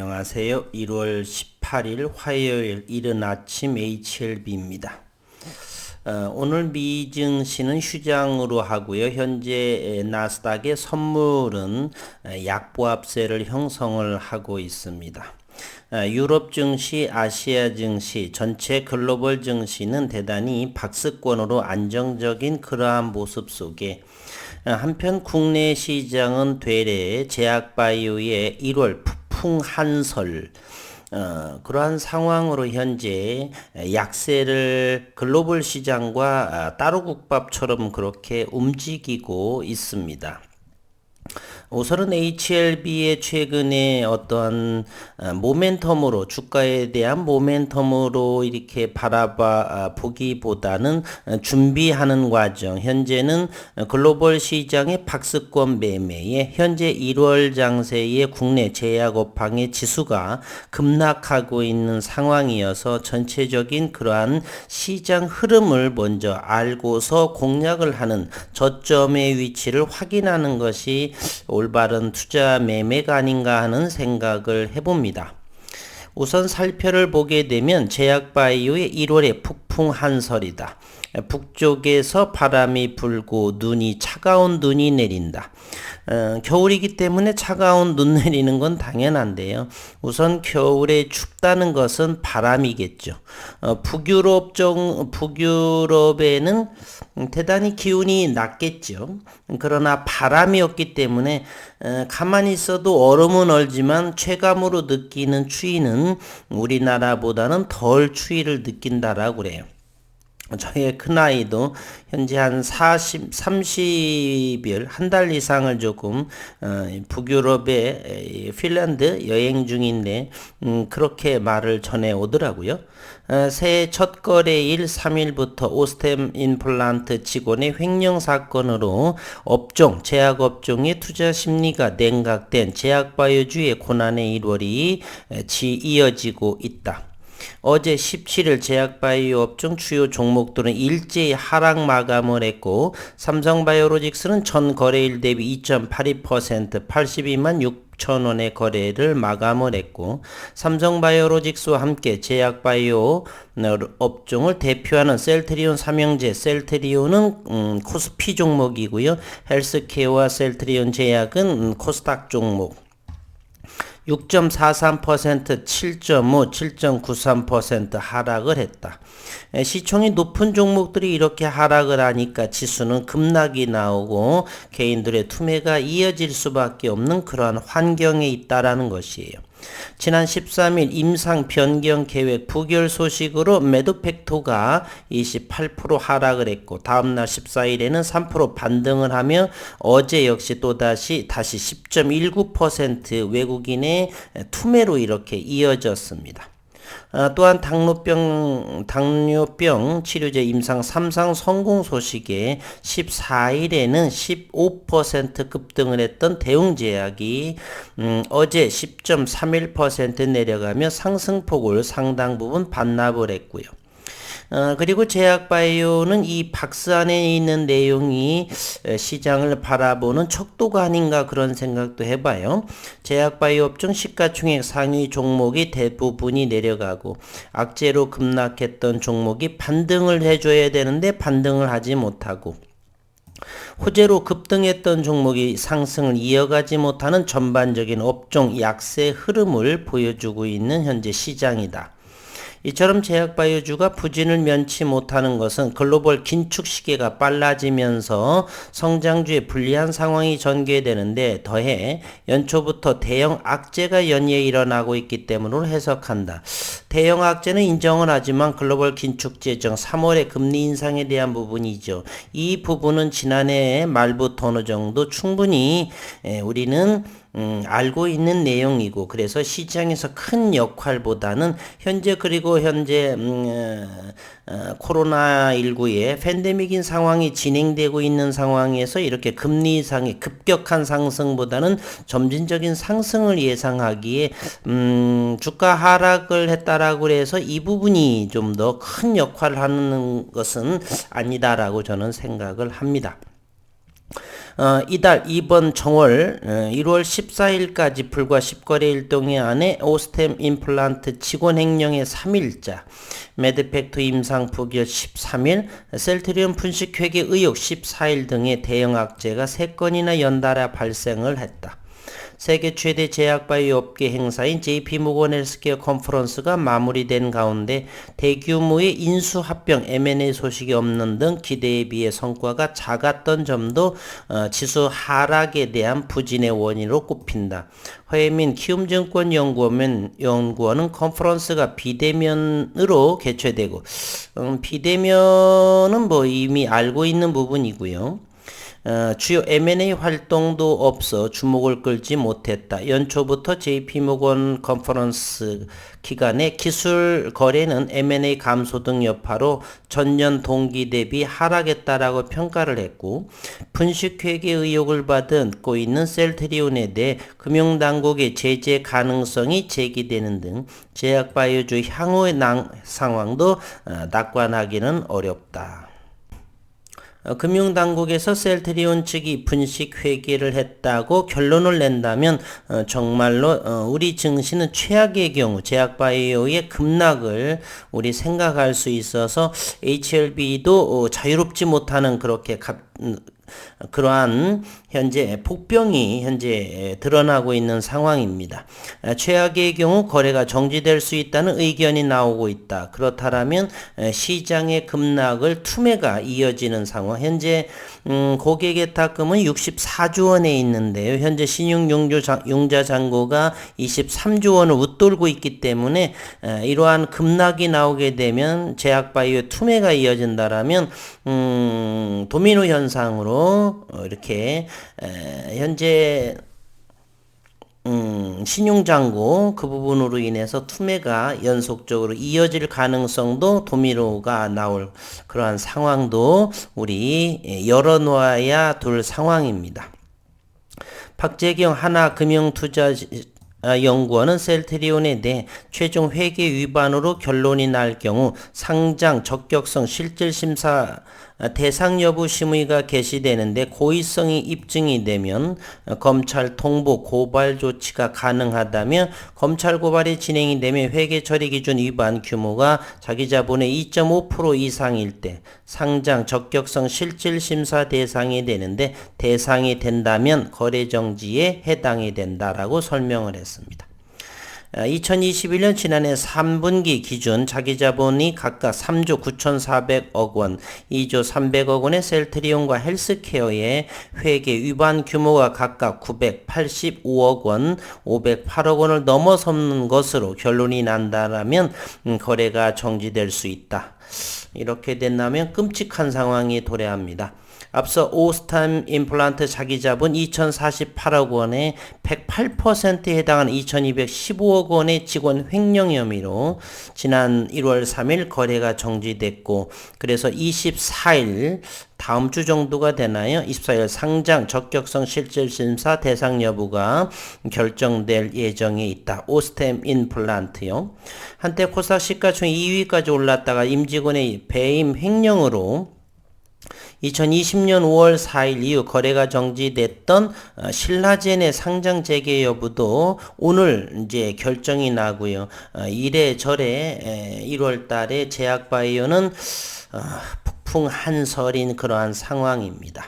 안녕하세요. 1월 18일 화요일 이른 아침 HLB입니다. 오늘 미 증시는 휴장으로 하고요. 현재 나스닥의 선물은 약보합세를 형성을 하고 있습니다. 유럽 증시, 아시아 증시, 전체 글로벌 증시는 대단히 박스권으로 안정적인 그러한 모습 속에 한편 국내 시장은 되레 제약바이오의 1월 폭풍 한설 그러한 상황으로 현재 약세를 글로벌 시장과 따로국밥처럼 그렇게 움직이고 있습니다. 우선은 HLB의 최근에 어떠한 모멘텀으로 주가에 대한 모멘텀으로 이렇게 바라봐 보기보다는 준비하는 과정, 현재는 글로벌 시장의 박스권 매매에 현재 1월 장세의 국내 제약업황의 지수가 급락하고 있는 상황이어서 전체적인 그러한 시장 흐름을 먼저 알고서 공략을 하는 저점의 위치를 확인하는 것이 올바른 투자 매매가 아닌가 하는 생각을 해봅니다. 우선 살펴를 보게 되면 제약바이오의 1월의 폭풍 한설이다. 북쪽에서 바람이 불고 차가운 눈이 내린다. 겨울이기 때문에 차가운 눈 내리는 건 당연한데요. 우선 겨울에 춥다는 것은 바람이겠죠. 북유럽에는 대단히 기온이 낮겠죠. 그러나 바람이 없기 때문에 가만히 있어도 얼음은 얼지만 체감으로 느끼는 추위는 우리나라보다는 덜 추위를 느낀다라고 그래요. 저의 큰아이도 현재 한 30일, 한 달 이상을 조금, 북유럽의 핀란드 여행 중인데, 그렇게 말을 전해 오더라고요. 새해 첫 거래일 3일부터 오스템 임플란트 직원의 횡령 사건으로 제약업종의 투자 심리가 냉각된 제약바이오주의 고난의 1월이 이어지고 있다. 어제 17일 제약바이오 업종 주요 종목들은 일제히 하락 마감을 했고 삼성바이오로직스는 전 거래일 대비 2.82% 82만 6천원의 거래를 마감을 했고 삼성바이오로직스와 함께 제약바이오 업종을 대표하는 셀트리온 삼형제 셀트리온은 코스피 종목이고요. 헬스케어와 셀트리온 제약은 코스닥 종목 6.43%, 7.5, 7.93% 하락을 했다. 시총이 높은 종목들이 이렇게 하락을 하니까 지수는 급락이 나오고 개인들의 투매가 이어질 수밖에 없는 그러한 환경에 있다라는 것이에요. 지난 13일 임상 변경 계획 부결 소식으로 매도팩토가 28% 하락을 했고 다음날 14일에는 3% 반등을 하며 어제 역시 다시 10.19% 외국인의 투매로 이렇게 이어졌습니다. 또한 당뇨병 치료제 임상 3상 성공 소식에 14일에는 15% 급등을 했던 대웅제약이 어제 10.31% 내려가며 상승폭을 상당 부분 반납을 했고요. 그리고 제약바이오는 이 박스 안에 있는 내용이 시장을 바라보는 척도가 아닌가 그런 생각도 해봐요. 제약바이오 업종 시가총액 상위 종목이 대부분이 내려가고 악재로 급락했던 종목이 반등을 해줘야 되는데 반등을 하지 못하고 호재로 급등했던 종목이 상승을 이어가지 못하는 전반적인 업종 약세 흐름을 보여주고 있는 현재 시장이다. 이처럼 제약바이오주가 부진을 면치 못하는 것은 글로벌 긴축 시기가 빨라지면서 성장주에 불리한 상황이 전개되는데 더해 연초부터 대형 악재가 연이어 일어나고 있기 때문으로 해석한다. 대형 악재는 인정을 하지만 글로벌 긴축 재정 3월의 금리 인상에 대한 부분이죠. 이 부분은 지난해 말부터 어느 정도 충분히 우리는 알고 있는 내용이고 그래서 시장에서 큰 역할보다는 현재 코로나19의 팬데믹인 상황이 진행되고 있는 상황에서 이렇게 금리 인상의 급격한 상승보다는 점진적인 상승을 예상하기에 주가 하락을 했다라고 해서 이 부분이 좀 더 큰 역할을 하는 것은 아니다라고 저는 생각을 합니다. 이번 정월 1월 14일까지 불과 10거래 일동의 안에 오스템 임플란트 직원 횡령의 3일자, 매드팩토 임상 부결 13일, 셀트리온 분식 회계 의혹 14일 등의 대형 악재가 3건이나 연달아 발생을 했다. 세계 최대 제약바이오 업계 행사인 JP모건 헬스케어 컨퍼런스가 마무리된 가운데 대규모의 인수합병 M&A 소식이 없는 등 기대에 비해 성과가 작았던 점도 지수 하락에 대한 부진의 원인으로 꼽힌다. 허혜민 키움증권연구원은 컨퍼런스가 비대면으로 개최되고 비대면은 이미 알고 있는 부분이고요. 주요 M&A 활동도 없어 주목을 끌지 못했다. 연초부터 JP모건 컨퍼런스 기간에 기술 거래는 M&A 감소 등 여파로 전년 동기 대비 하락했다라고 평가를 했고, 분식회계 의혹을 받고 있는 셀트리온에 대해 금융당국의 제재 가능성이 제기되는 등 제약바이오주 향후의 상황도 낙관하기는 어렵다. 금융당국에서 셀트리온 측이 분식 회계를 했다고 결론을 낸다면 정말로 우리 증시는 최악의 경우 제약바이오의 급락을 우리 생각할 수 있어서 HLB도 자유롭지 못하는 그러한 현재 폭병이 현재 드러나고 있는 상황입니다. 최악의 경우 거래가 정지될 수 있다는 의견이 나오고 있다. 그렇다면 시장의 급락을 투매가 이어지는 상황. 현재 고객예탁금은 64조 원에 있는데요. 현재 신용융자 잔고가 23조 원을 웃돌고 있기 때문에 이러한 급락이 나오게 되면 제약바이오 투매가 이어진다라면 도미노 현상으로 이렇게 현재 신용잔고 그 부분으로 인해서 투매가 연속적으로 이어질 가능성도 도미노가 나올 그러한 상황도 우리 열어놓아야 될 상황입니다. 박재경 하나금융투자연구원은 셀트리온에 대해 최종 회계 위반으로 결론이 날 경우 상장 적격성 실질심사 대상 여부 심의가 개시되는데 고의성이 입증이 되면 검찰 통보 고발 조치가 가능하다며 검찰 고발이 진행이 되면 회계 처리 기준 위반 규모가 자기 자본의 2.5% 이상일 때 상장 적격성 실질 심사 대상이 되는데 대상이 된다면 거래 정지에 해당이 된다라고 설명을 했습니다. 2021년 지난해 3분기 기준 자기자본이 각각 3조 9,400억 원, 2조 300억 원의 셀트리온과 헬스케어의 회계 위반 규모가 각각 985억 원, 508억 원을 넘어서는 것으로 결론이 난다라면 거래가 정지될 수 있다. 이렇게 된다면 끔찍한 상황이 도래합니다. 앞서 오스템 임플란트 자기자본 2,048억 원에 108%에 해당하는 2,215억 원의 직원 횡령 혐의로 지난 1월 3일 거래가 정지됐고, 그래서 24일 다음 주 정도가 되나요? 24일 상장 적격성 실질심사 대상 여부가 결정될 예정에 있다. 오스템 임플란트요. 한때 코스닥 시가총 2위까지 올랐다가 임직원의 배임 횡령으로 2020년 5월 4일 이후 거래가 정지됐던 신라젠의 상장 재개 여부도 오늘 이제 결정이 나고요. 이래저래 1월 달에 제약바이오는 폭풍 한설인 그러한 상황입니다.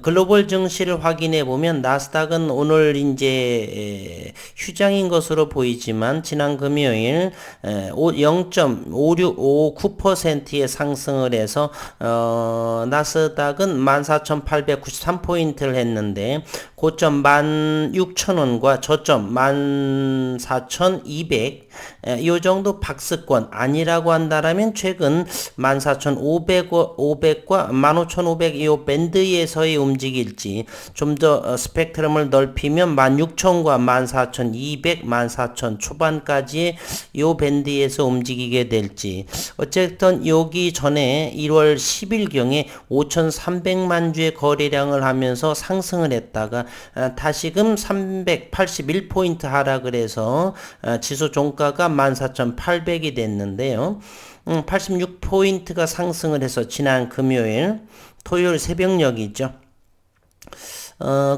글로벌 증시를 확인해 보면 나스닥은 오늘 이제 휴장인 것으로 보이지만 지난 금요일 0.5659%의 상승을 해서 나스닥은 14,893포인트를 했는데 고점 16,000원과 저점 14,200 요 정도 박스권 아니라고 한다라면 최근 14,500과 15,500 이 밴드에서의 움직일지 좀 더 스펙트럼을 넓히면 16,000과 14,200, 14,000 초반까지의 요 밴드에서 움직이게 될지, 어쨌든 여기 전에 1월 10일경에 5,300만 주의 거래량을 하면서 상승을 했다가 다시금 381포인트 하락을 해서 지수 종가가 14,800이 됐는데요. 86포인트가 상승을 해서 지난 금요일, 토요일 새벽녘이죠.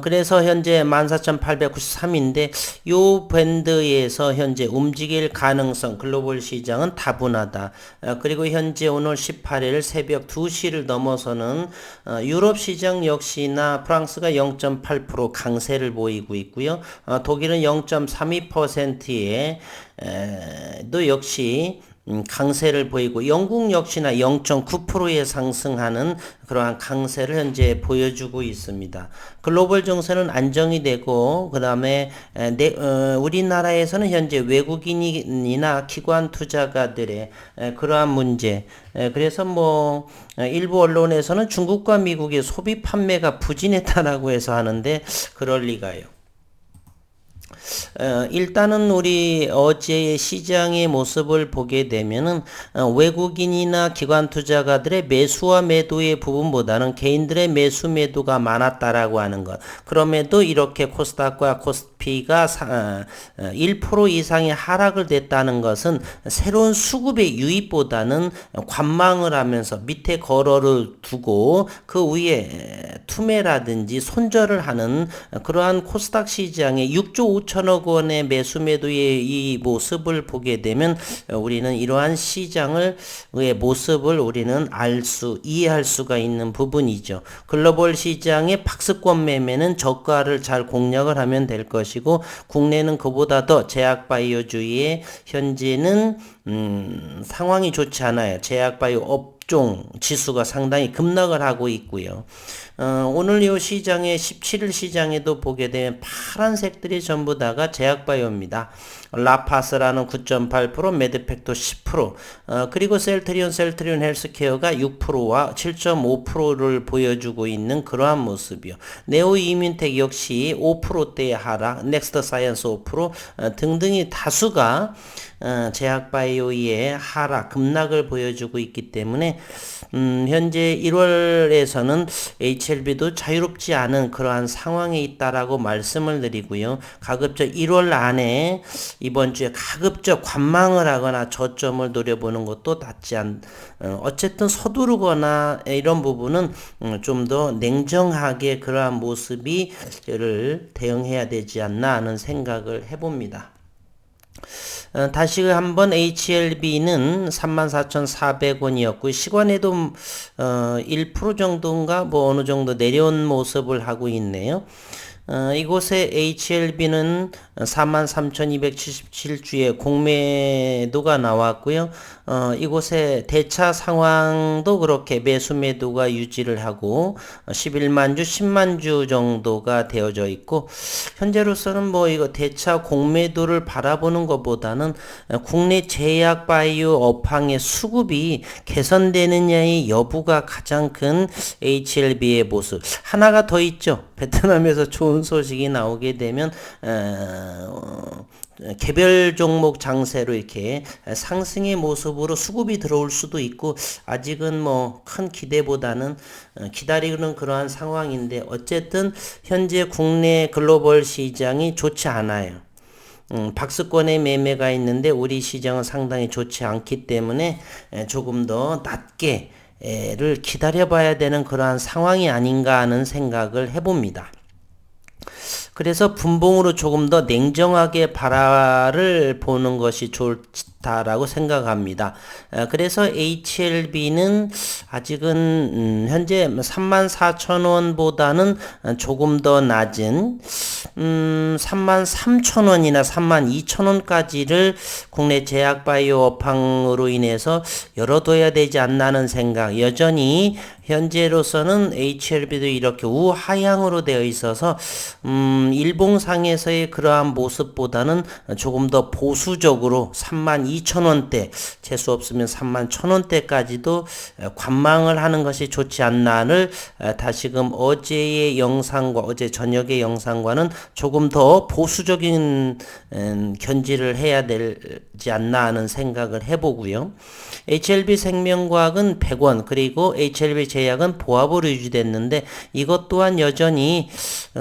그래서 현재 14,893인데 요 밴드에서 현재 움직일 가능성 글로벌 시장은 다분하다. 그리고 현재 오늘 18일 새벽 2시를 넘어서는 유럽 시장 역시나 프랑스가 0.8% 강세를 보이고 있고요. 독일은 0.32%의 도 역시 강세를 보이고 영국 역시나 0.9%에 상승하는 그러한 강세를 현재 보여주고 있습니다. 글로벌 정세는 안정이 되고 그 다음에 우리나라에서는 현재 외국인이나 기관 투자가들의 그러한 문제 그래서 뭐 일부 언론에서는 중국과 미국의 소비 판매가 부진했다라고 해서 하는데 그럴 리가요. 일단은 우리 어제의 시장의 모습을 보게 되면은 외국인이나 기관 투자가들의 매수와 매도의 부분보다는 개인들의 매수 매도가 많았다라고 하는 것. 그럼에도 이렇게 코스닥과 코스피가 1% 이상의 하락을 됐다는 것은 새로운 수급의 유입보다는 관망을 하면서 밑에 걸어를 두고 그 위에 투매라든지 손절을 하는 그러한 코스닥 시장의 6조 5천억 원의 매수 매도의 이 모습을 보게 되면 우리는 이러한 시장의 모습을 우리는 이해할 수가 있는 부분이죠. 글로벌 시장의 박스권 매매는 저가를 잘 공략을 하면 될 것이고 국내는 그보다 더 제약바이오주의의 현재는 상황이 좋지 않아요. 제약바이오 업종 지수가 상당히 급락을 하고 있고요. 오늘 이 시장에 17일 시장에도 보게 되면 파란색들이 전부 다가 제약바이오입니다. 라파스라는 9.8%, 메드팩도 10%, 그리고 셀트리온 헬스케어가 6%와 7.5%를 보여주고 있는 그러한 모습이요. 네오 이민텍 역시 5%대의 하락, 넥스트 사이언스 5% 등등이 다수가 제약바이오의 하락, 급락을 보여주고 있기 때문에 현재 1월에서는 HLB도 자유롭지 않은 그러한 상황에 있다라고 말씀을 드리고요. 가급적 1월 안에 이번 주에 가급적 관망을 하거나 저점을 노려보는 것도 어쨌든 서두르거나 이런 부분은 좀 더 냉정하게 그러한 모습을 대응해야 되지 않나 하는 생각을 해봅니다. 다시 한번 HLB는 34,400원이었고 시간에도 1% 정도인가 뭐 어느 정도 내려온 모습을 하고 있네요. 이곳에 HLB는 43,277주의 공매도가 나왔고요. 이곳에 대차 상황도 그렇게 매수 매도가 유지를 하고 11만 주, 10만 주 정도가 되어져 있고 현재로서는 뭐 이거 대차 공매도를 바라보는 것보다는 국내 제약 바이오 업황의 수급이 개선되느냐의 여부가 가장 큰 HLB의 모습. 하나가 더 있죠. 베트남에서 좋은 소식이 나오게 되면 개별 종목 장세로 이렇게 상승의 모습으로 수급이 들어올 수도 있고 아직은 뭐 큰 기대보다는 기다리는 그러한 상황인데 어쨌든 현재 국내 글로벌 시장이 좋지 않아요. 박스권의 매매가 있는데 우리 시장은 상당히 좋지 않기 때문에 조금 더 낮게를 기다려봐야 되는 그러한 상황이 아닌가 하는 생각을 해봅니다. 그래서 분봉으로 조금 더 냉정하게 바라를 보는 것이 좋다라고 생각합니다. 그래서 HLB는 아직은 현재 34,000원보다는 조금 더 낮은 33,000원이나 32,000원까지를 국내 제약바이오 업황으로 인해서 열어둬야 되지 않나는 생각. 여전히 현재로서는 HLB도 이렇게 우하향으로 되어 있어서 일봉상에서의 그러한 모습보다는 조금 더 보수적으로 32,000원대 재수 없으면 31,000원대까지도 관망을 하는 것이 좋지 않나를 다시금 어제의 영상과 어제 저녁의 영상과는 조금 더 보수적인 견지를 해야 되지 않나 하는 생각을 해보고요. HLB 생명과학은 100원 그리고 HLB 제약은 보합으로 유지됐는데 이것 또한 여전히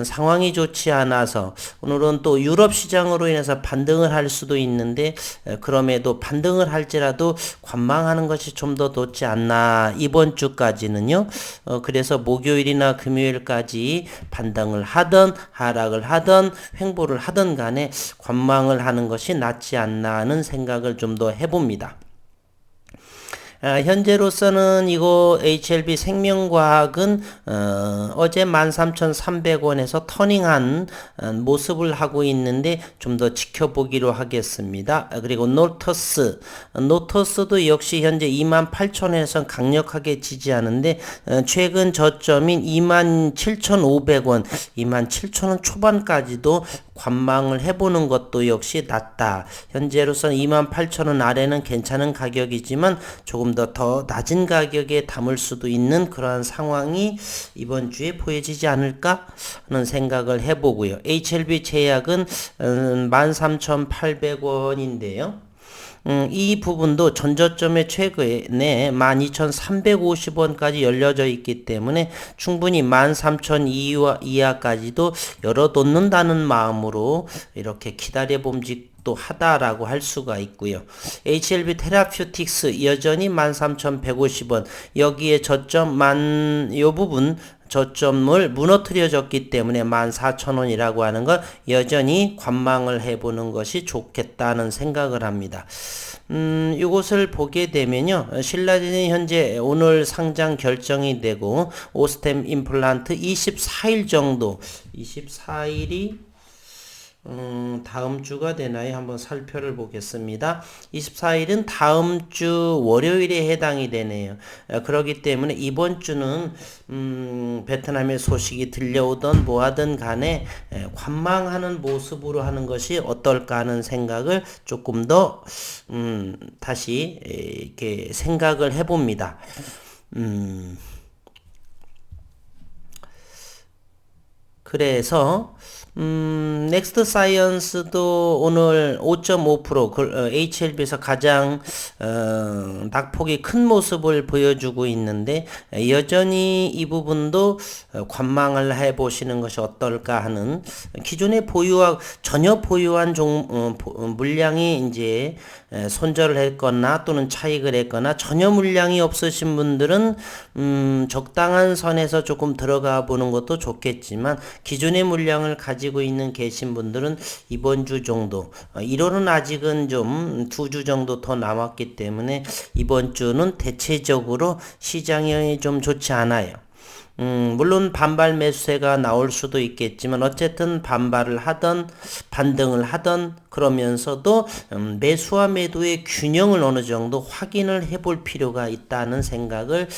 상황이 좋지 않아서 오늘은 또 유럽 시장으로 인해서 반등을 할 수도 있는데 그럼에도 다음에도 반등을 할지라도 관망하는 것이 좀 더 좋지 않나 이번 주까지는요. 그래서 목요일이나 금요일까지 반등을 하든 하락을 하든 횡보를 하든 간에 관망을 하는 것이 낫지 않나 하는 생각을 좀 더 해봅니다. 현재로서는 이거 HLB 생명과학은 어제 13,300원에서 터닝한 모습을 하고 있는데 좀 더 지켜보기로 하겠습니다. 그리고 노터스도 역시 현재 28,000원에서 강력하게 지지하는데 최근 저점인 27,500원, 27,000원 초반까지도 관망을 해보는 것도 역시 낫다. 현재로서는 28,000원 아래는 괜찮은 가격이지만 조금 더 낮은 가격에 담을 수도 있는 그러한 상황이 이번 주에 보여지지 않을까 하는 생각을 해보고요. HLB 제약은 13,800원인데요. 이 부분도 전저점의 최근에 12,350원까지 열려져 있기 때문에 충분히 13,000 이하까지도 열어놓는다는 마음으로 이렇게 기다려봄직도 하다라고 할 수가 있고요. HLB 테라퓨틱스 여전히 13,150원 여기에 요 부분 저점을 무너뜨려졌기 때문에 14,000원이라고 하는 걸 여전히 관망을 해보는 것이 좋겠다는 생각을 합니다. 이것을 보게 되면요. 신라젠이 현재 오늘 상장 결정이 되고 오스템 임플란트 24일 정도 24일이 다음 주가 되나요? 한번 살펴를 보겠습니다. 24일은 다음 주 월요일에 해당이 되네요. 그렇기 때문에 이번 주는 베트남의 소식이 들려오던 뭐하든 간에 관망하는 모습으로 하는 것이 어떨까 하는 생각을 조금 더 다시 이렇게 생각을 해봅니다. 그래서 넥스트 사이언스도 오늘 5.5% HLB에서 가장 낙폭이 큰 모습을 보여주고 있는데 여전히 이 부분도 관망을 해보시는 것이 어떨까 하는 기존에 전혀 보유한 물량이 이제 손절을 했거나 또는 차익을 했거나 전혀 물량이 없으신 분들은 적당한 선에서 조금 들어가 보는 것도 좋겠지만 기존의 물량을 가지고 계신 분들은 이번 주 정도 1월은 아직은 좀 2주 정도 더 남았기 때문에 이번 주는 대체적으로 시장이 좀 좋지 않아요. 물론 반발 매수세가 나올 수도 있겠지만 어쨌든 반발을 하던 반등을 하던 그러면서도 매수와 매도의 균형을 어느 정도 확인을 해볼 필요가 있다는 생각을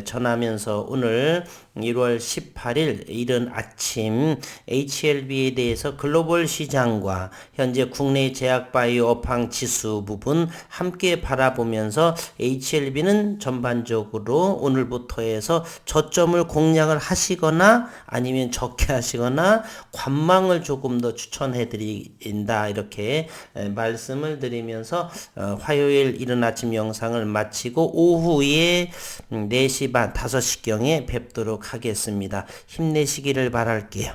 전하면서 오늘 1월 18일 이른 아침 HLB에 대해서 글로벌 시장과 현재 국내 제약바이오 업황 지수 부분 함께 바라보면서 HLB는 전반적으로 오늘부터 해서 저점을 공략을 하시거나 아니면 적게 하시거나 관망을 조금 더 추천해 드린다 이렇게 말씀을 드리면서 화요일 이른 아침 영상을 마치고 오후에 4시 반 5시경에 뵙도록 하겠습니다. 힘내시기를 바랄게요.